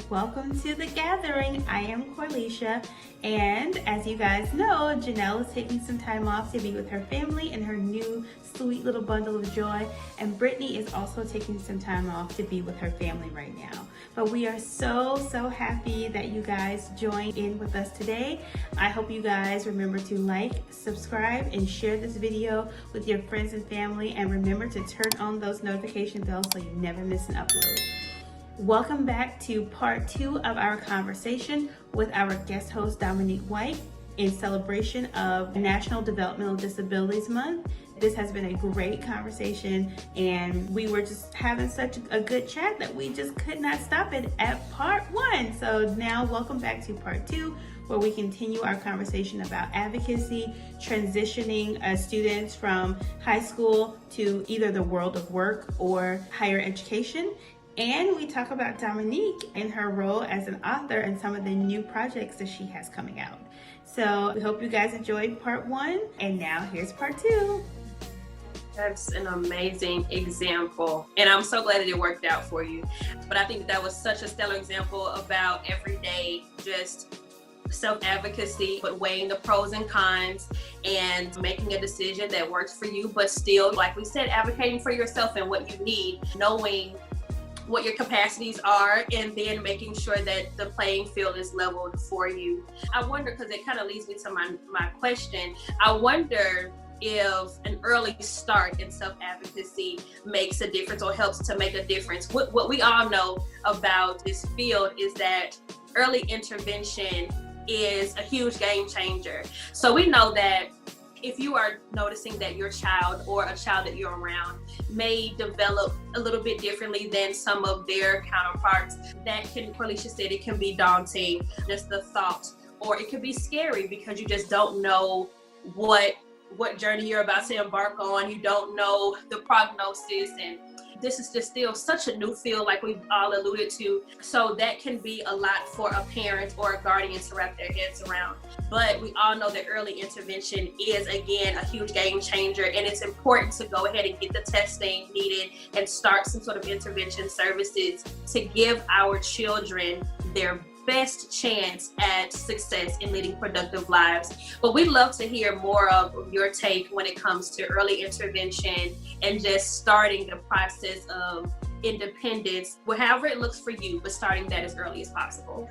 welcome to the gathering. I am Corlisha, and as you guys know, Janelle is taking some time off to be with her family and her new sweet little bundle of joy, and Brittany is also taking some time off to be with her family right now. But we are so happy that you guys joined in with us today. I hope you guys remember to like, subscribe, and share this video with your friends and family, and remember to turn on those notification bells so you never miss an upload. Welcome back to part 2 of our conversation with our guest host, Dominique White, in celebration of National Developmental Disabilities Month. This has been a great conversation, and we were just having such a good chat that we just could not stop it at part 1. So now welcome back to part 2, where we continue our conversation about advocacy, transitioning students from high school to either the world of work or higher education. And we talk about Dominique and her role as an author and some of the new projects that she has coming out. So we hope you guys enjoyed part 1, and now here's part 2. That's an amazing example, and I'm so glad that it worked out for you. But I think that was such a stellar example about everyday just self-advocacy, but weighing the pros and cons and making a decision that works for you, but still, like we said, advocating for yourself and what you need, knowing what your capacities are, and then making sure that the playing field is leveled for you. I wonder, because it kind of leads me to my question, I wonder if an early start in self-advocacy makes a difference or helps to make a difference. What we all know about this field is that early intervention is a huge game changer. So we know that if you are noticing that your child or a child that you're around may develop a little bit differently than some of their counterparts, that can, Corlisha said, it can be daunting, just the thought, or it can be scary because you just don't know what journey you're about to embark on. You don't know the prognosis, and this is just still such a new field, like we've all alluded to. So that can be a lot for a parent or a guardian to wrap their heads around. But we all know that early intervention is, again, a huge game changer, and it's important to go ahead and get the testing needed and start some sort of intervention services to give our children their best chance at success in leading productive lives. But we'd love to hear more of your take when it comes to early intervention and just starting the process of independence, however it looks for you, but starting that as early as possible.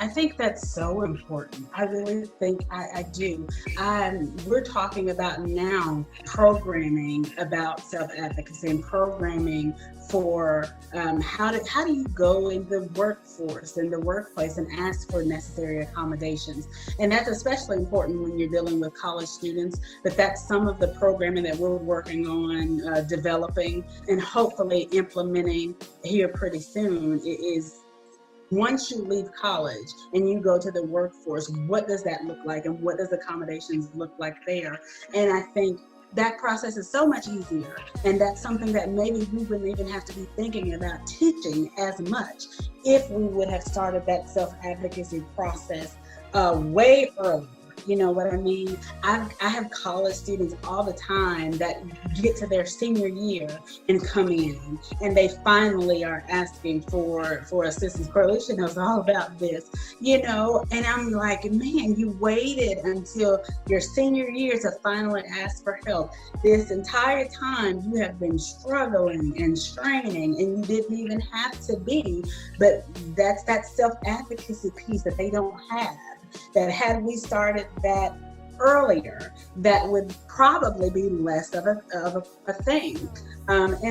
I think that's so important. I really think I do. We're talking about now programming about self-advocacy and programming for how do you go in the workforce, in the workplace, and ask for necessary accommodations. And that's especially important when you're dealing with college students, but that's some of the programming that we're working on developing and hopefully implementing here pretty soon. It is, once you leave college and you go to the workforce, what does that look like, and what does accommodations look like there? And I think that process is so much easier, and that's something that maybe we wouldn't even have to be thinking about teaching as much if we would have started that self-advocacy process way earlier. You know what I mean? I have college students all the time that get to their senior year and come in, and they finally are asking for assistance. Corlisha knows all about this, you know, and I'm like, man, you waited until your senior year to finally ask for help. This entire time you have been struggling and straining, and you didn't even have to be, but that's that self-advocacy piece that they don't have. That had we started that earlier, that would probably be less of a thing. And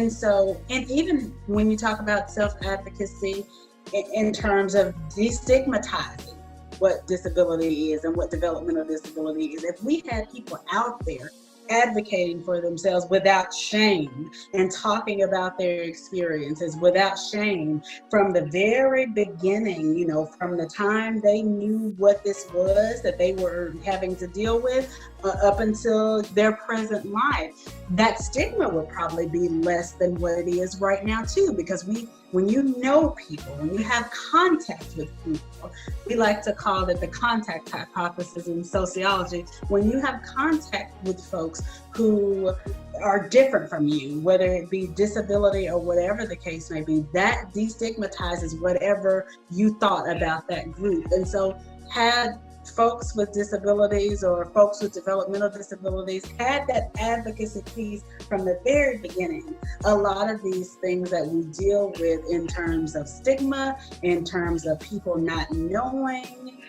even when you talk about self-advocacy in terms of destigmatizing what disability is and what developmental disability is, if we had people out there advocating for themselves without shame and talking about their experiences without shame from the very beginning, you know, from the time they knew what this was that they were having to deal with up until their present life, that stigma would probably be less than what it is right now too, because when you know people, when you have contact with people, we like to call it the contact hypothesis in sociology. When you have contact with folks, others who are different from you, whether it be disability or whatever the case may be. That destigmatizes whatever you thought about that group. And so had folks with disabilities or folks with developmental disabilities had that advocacy piece from the very beginning, a lot of these things that we deal with in terms of stigma, in terms of people not knowing,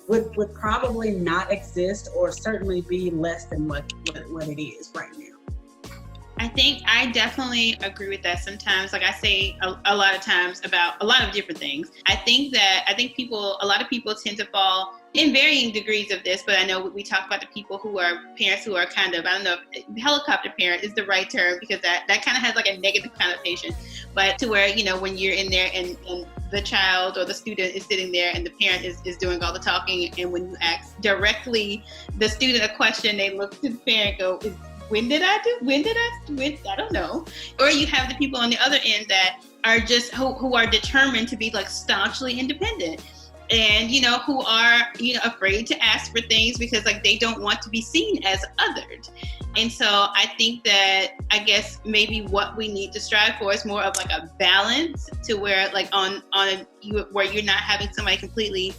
would probably not exist, or certainly be less than what it is right now. I think I definitely agree with that sometimes. Like I say a lot of times about a lot of different things. I think a lot of people tend to fall in varying degrees of this, but I know we talk about the people who are parents who are kind of, I don't know if helicopter parent is the right term, because that kind of has like a negative connotation, but to where, you know, when you're in there and the child or the student is sitting there and the parent is doing all the talking, and when you ask directly the student a question, they look to the parent and go, I don't know. Or you have the people on the other end that are just who are determined to be like staunchly independent, and who are afraid to ask for things because like they don't want to be seen as othered. And so I think that, I guess maybe what we need to strive for is more of like a balance, to where like where you're not having somebody completely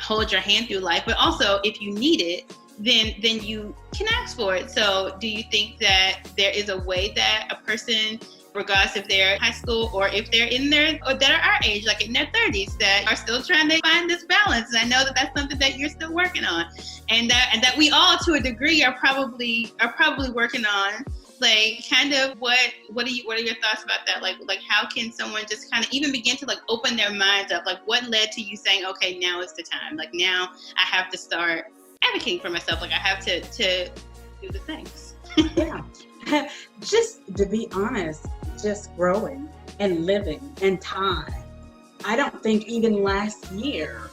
hold your hand through life, but also if you need it, then you can ask for it. So do you think that there is a way that a person, regardless if they're in high school or if they're that are our age, like in their 30s, that are still trying to find this balance? And I know that that's something that you're still working on, and that we all to a degree are probably working on. Like, kind of what are your thoughts about that? Like how can someone just kind of even begin to like open their minds up? Like, what led to you saying, okay, now is the time. Like, now I have to start advocating for myself. Like, I have to do the things. Yeah. Just to be honest, just growing and living and time. I don't think even last year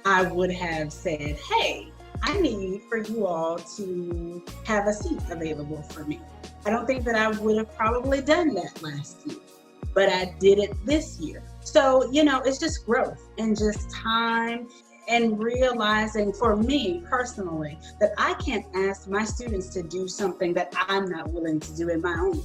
I would have said, hey, I need for you all to have a seat available for me. I don't think that I would have probably done that last year, but I did it this year. So, it's just growth and just time, and realizing for me personally that I can't ask my students to do something that I'm not willing to do in my own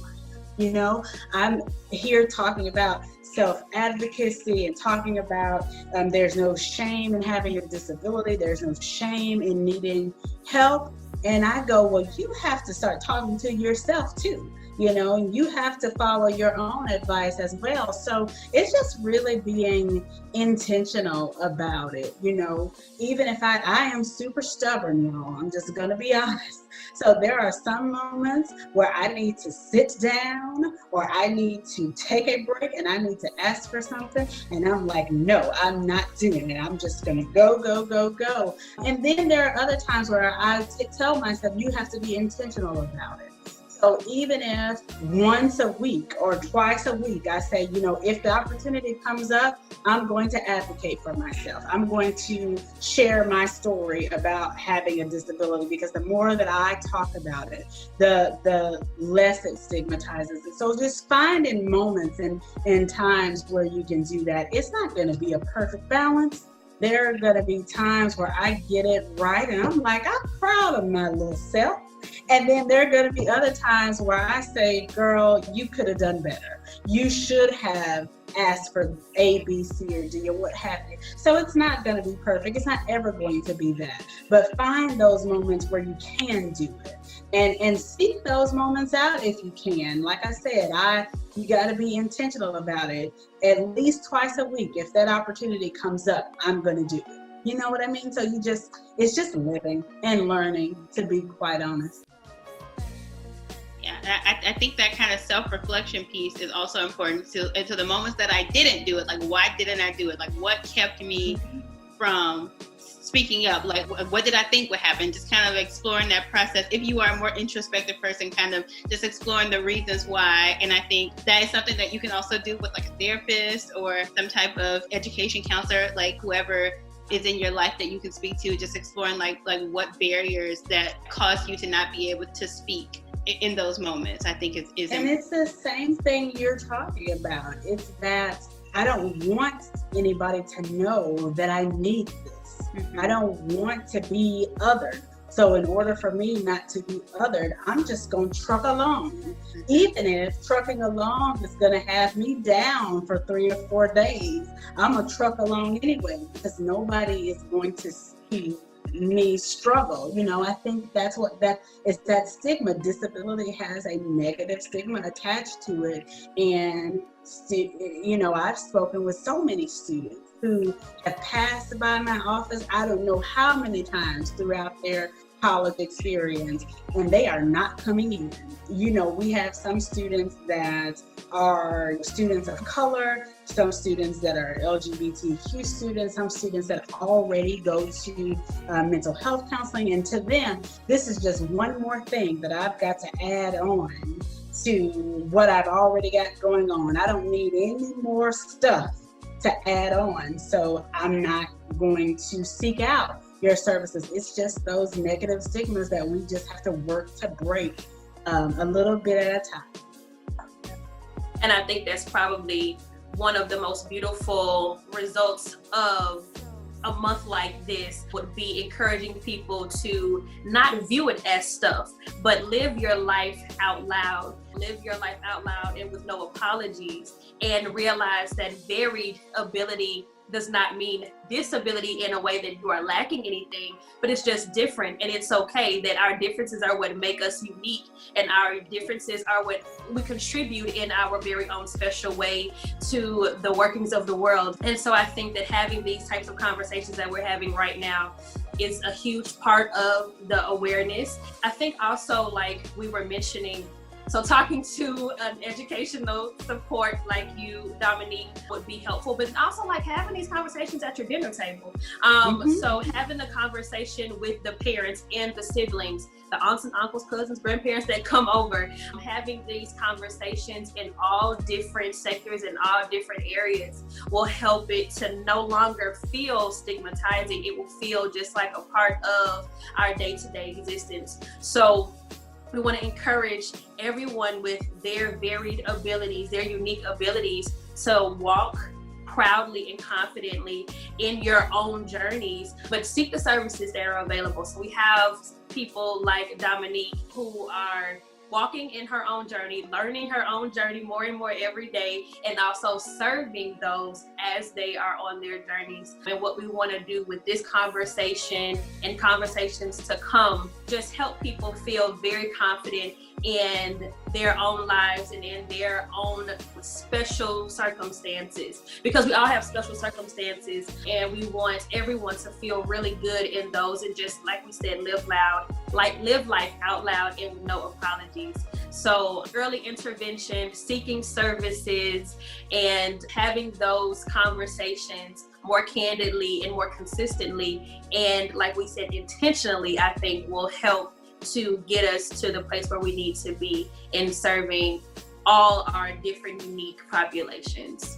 life. I'm here talking about self-advocacy and talking about there's no shame in having a disability. There's no shame in needing help. And I go, well, you have to start talking to yourself too. You have to follow your own advice as well. So it's just really being intentional about it. Even if I am super stubborn, I'm just going to be honest. So there are some moments where I need to sit down, or I need to take a break, and I need to ask for something. And I'm like, no, I'm not doing it. I'm just going to go, go, go, go. And then there are other times where I tell myself, you have to be intentional about it. So even if once a week or twice a week, I say, if the opportunity comes up, I'm going to advocate for myself. I'm going to share my story about having a disability, because the more that I talk about it, the less it stigmatizes it. So just finding moments and times where you can do that. It's not going to be a perfect balance. There are going to be times where I get it right and I'm like, I'm proud of my little self. And then there are going to be other times where I say, girl, you could have done better. You should have asked for A, B, C, or D, or what have you. So it's not going to be perfect. It's not ever going to be that. But find those moments where you can do it. And seek those moments out if you can. Like I said, you got to be intentional about it. At least twice a week, if that opportunity comes up, I'm going to do it. You know what I mean? So it's just living and learning, to be quite honest. Yeah, I think that kind of self-reflection piece is also important to the moments that I didn't do it. Like, why didn't I do it? Like, what kept me from speaking up? Like, what did I think would happen? Just kind of exploring that process. If you are a more introspective person, kind of just exploring the reasons why. And I think that is something that you can also do with like a therapist or some type of education counselor, like whoever is in your life that you can speak to, just exploring like what barriers that cause you to not be able to speak in those moments, I think is and it's the same thing you're talking about. It's that I don't want anybody to know that I need this. Mm-hmm. I don't want to be othered. So in order for me not to be othered, I'm just going to truck along. Even if trucking along is going to have me down for 3 or 4 days, I'm going to truck along anyway, because nobody is going to see me struggle. I think that's what that is, that stigma. Disability has a negative stigma attached to it. And, I've spoken with so many students who have passed by my office, I don't know how many times throughout their college experience, and they are not coming in. We have some students that are students of color, some students that are LGBTQ students, some students that already go to mental health counseling, and to them, this is just one more thing that I've got to add on to what I've already got going on. I don't need any more stuff to add on, so I'm not going to seek out your services. It's just those negative stigmas that we just have to work to break a little bit at a time. And I think that's probably one of the most beautiful results of a month like this, would be encouraging people to not view it as stuff, but live your life out loud. Live your life out loud and with no apologies, and realize that varied ability does not mean disability in a way that you are lacking anything, but it's just different, and it's okay that our differences are what make us unique, and our differences are what we contribute in our very own special way to the workings of the world. And so I think that having these types of conversations that we're having right now is a huge part of the awareness. I think also, like we were mentioning, so talking to an educational support like you, Dominique, would be helpful, but also like having these conversations at your dinner table. So having the conversation with the parents and the siblings, the aunts and uncles, cousins, grandparents that come over, having these conversations in all different sectors and all different areas will help it to no longer feel stigmatizing. It will feel just like a part of our day-to-day existence. So we want to encourage everyone with their varied abilities, their unique abilities, to walk proudly and confidently in your own journeys, but seek the services that are available. So we have people like Dominique who are walking in her own journey, learning her own journey more and more every day, and also serving those as they are on their journeys. And what we want to do with this conversation and conversations to come, just help people feel very confident in their own lives and in their own special circumstances, because we all have special circumstances, and we want everyone to feel really good in those, and just like we said, live life out loud and with no apologies. So early intervention, seeking services, and having those conversations more candidly and more consistently, and like we said, intentionally, I think will help to get us to the place where we need to be in serving all our different unique populations.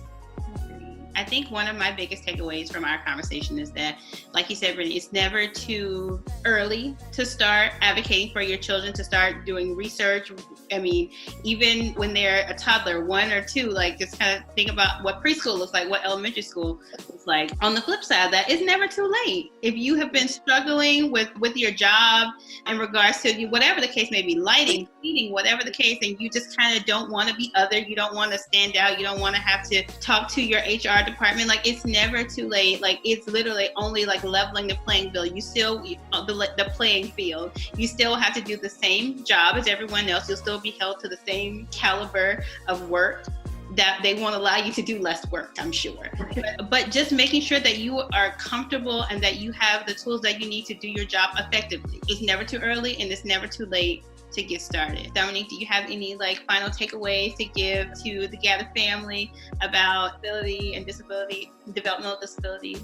I think one of my biggest takeaways from our conversation is that, like you said, Brittany, it's never too early to start advocating for your children, to start doing research. I mean, even when they're a toddler, 1 or 2, like just kind of think about what preschool looks like, what elementary school looks like. On the flip side of that, it's never too late. If you have been struggling with your job in regards to whatever the case may be, lighting, heating, whatever the case, and you just kind of don't want to be other, you don't want to stand out, you don't want to have to talk to your HR department, like it's never too late. Like it's literally only like leveling the playing field. You still, the playing field, you still have to do the same job as everyone else. You'll still be held to the same caliber of work. That they won't allow you to do less work, I'm sure. But just making sure that you are comfortable and that you have the tools that you need to do your job effectively. It's never too early and it's never too late to get started. Dominique, do you have any final takeaways to give to the Gather family about ability and disability, developmental disabilities?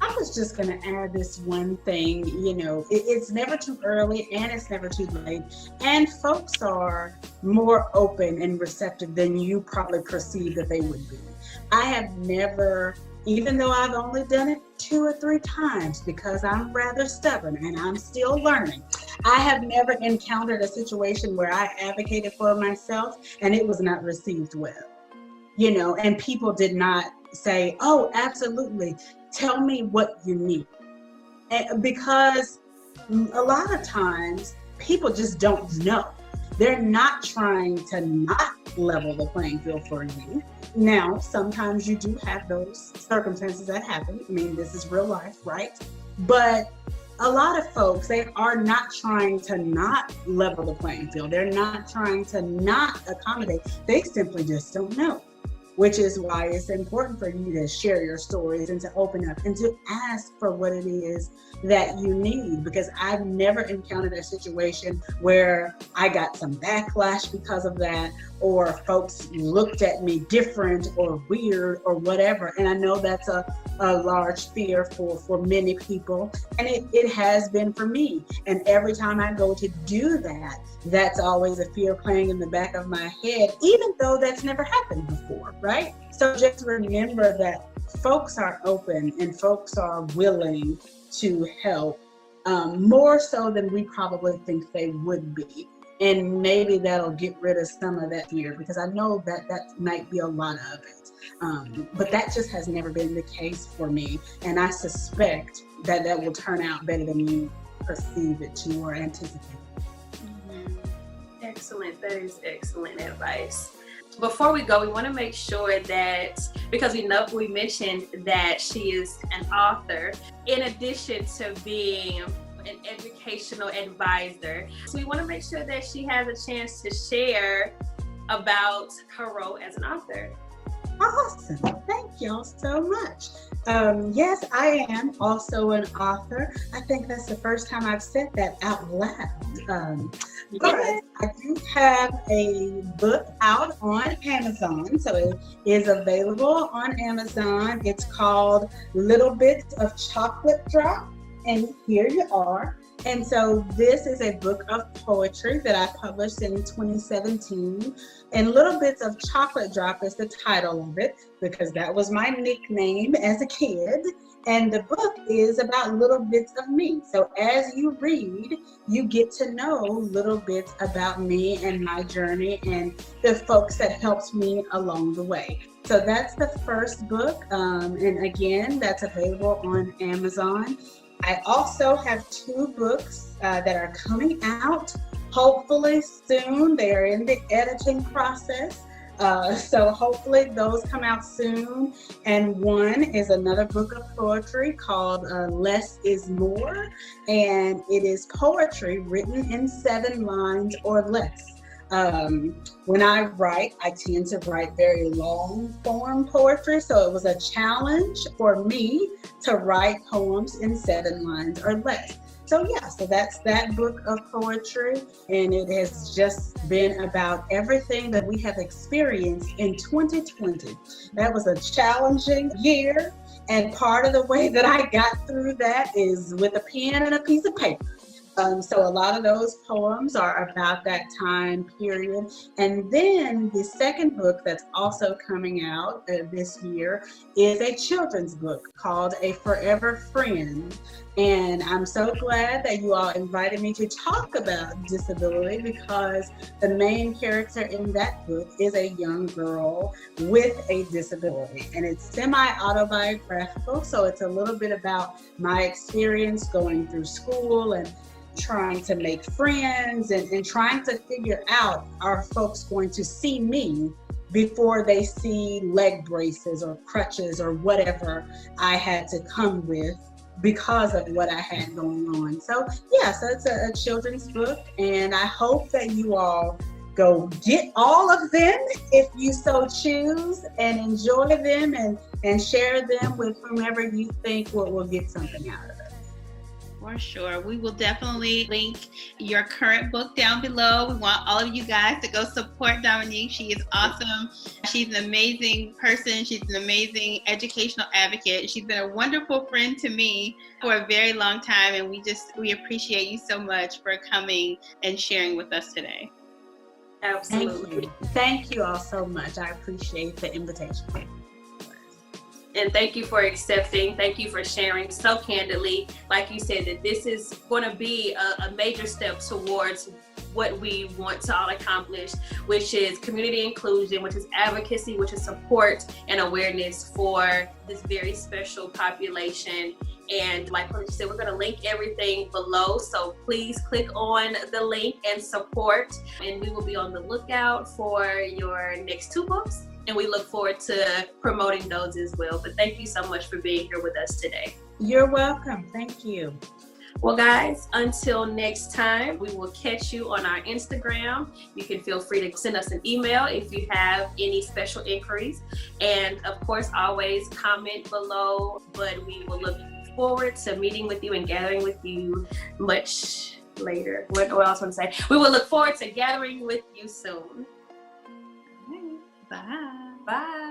I was just going to add this one thing, it's never too early and it's never too late. And folks are more open and receptive than you probably perceive that they would be. I have never, even though I've only done it 2 or 3 times because I'm rather stubborn and I'm still learning, I have never encountered a situation where I advocated for myself and it was not received well. And people did not say, oh, absolutely, tell me what you need. And because a lot of times people just don't know. They're not trying to not level the playing field for you. Now, sometimes you do have those circumstances that happen. I mean, this is real life, right? But a lot of folks, they are not trying to not level the playing field. They're not trying to not accommodate. They simply just don't know, which is why it's important for you to share your stories and to open up and to ask for what it is that you need, because I've never encountered a situation where I got some backlash because of that, or folks looked at me different or weird or whatever. And I know that's a large fear for many people, and it has been for me. And every time I go to do that, that's always a fear playing in the back of my head, even though that's never happened before, right? So just remember that folks are open and folks are willing to help, more so than we probably think they would be. And maybe that'll get rid of some of that fear, because I know that might be a lot of it. But that just has never been the case for me. And I suspect that will turn out better than you perceive it to or anticipate. Excellent. That is excellent advice. Before we go, we want to make sure that, because we mentioned that she is an author, in addition to being an educational advisor. So we want to make sure that she has a chance to share about her role as an author. Awesome. Thank y'all so much. Yes, I am also an author. I think that's the first time I've said that out loud. But I do have a book out on Amazon, so it is available on Amazon. It's called Little Bits of Chocolate Drop, and here you are. And so this is a book of poetry that I published in 2017. And Little Bits of Chocolate Drop is the title of it, because that was my nickname as a kid. And the book is about little bits of me. So as you read, you get to know little bits about me and my journey and the folks that helped me along the way. So that's the first book. And again, that's available on Amazon. I also have 2 books that are coming out, hopefully soon. They are in the editing process. So hopefully those come out soon. And one is another book of poetry called Less is More. And it is poetry written in 7 lines or less. When I write, I tend to write very long form poetry. So it was a challenge for me to write poems in 7 lines or less. So yeah, so that's that book of poetry, and it has just been about everything that we have experienced in 2020. That was a challenging year, and part of the way that I got through that is with a pen and a piece of paper. So a lot of those poems are about that time period. And then the second book that's also coming out this year is a children's book called A Forever Friend. And I'm so glad that you all invited me to talk about disability, because the main character in that book is a young girl with a disability. And it's semi-autobiographical, so it's a little bit about my experience going through school and trying to make friends and trying to figure out, are folks going to see me before they see leg braces or crutches or whatever I had to come with because of what I had going on. So yeah, so it's a children's book, and I hope that you all go get all of them if you so choose, and enjoy them and share them with whomever you think will get something out of it. For sure. We will definitely link your current book down below. We want all of you guys to go support Dominique. She is awesome. She's an amazing person. She's an amazing educational advocate. She's been a wonderful friend to me for a very long time, and we appreciate you so much for coming and sharing with us today. Absolutely. Thank you all so much. I appreciate the invitation. And thank you for accepting. Thank you for sharing so candidly. Like you said, that this is going to be a major step towards what we want to all accomplish, which is community inclusion, which is advocacy, which is support and awareness for this very special population. And like Felicia said, we're going to link everything below. So please click on the link and support. And we will be on the lookout for your next 2 books. And we look forward to promoting those as well. But thank you so much for being here with us today. You're welcome. Thank you. Well, guys, until next time, we will catch you on our Instagram. You can feel free to send us an email if you have any special inquiries. And of course, always comment below, but we will look forward to meeting with you and gathering with you much later. What else want to say? We will look forward to gathering with you soon. Bye. Bye.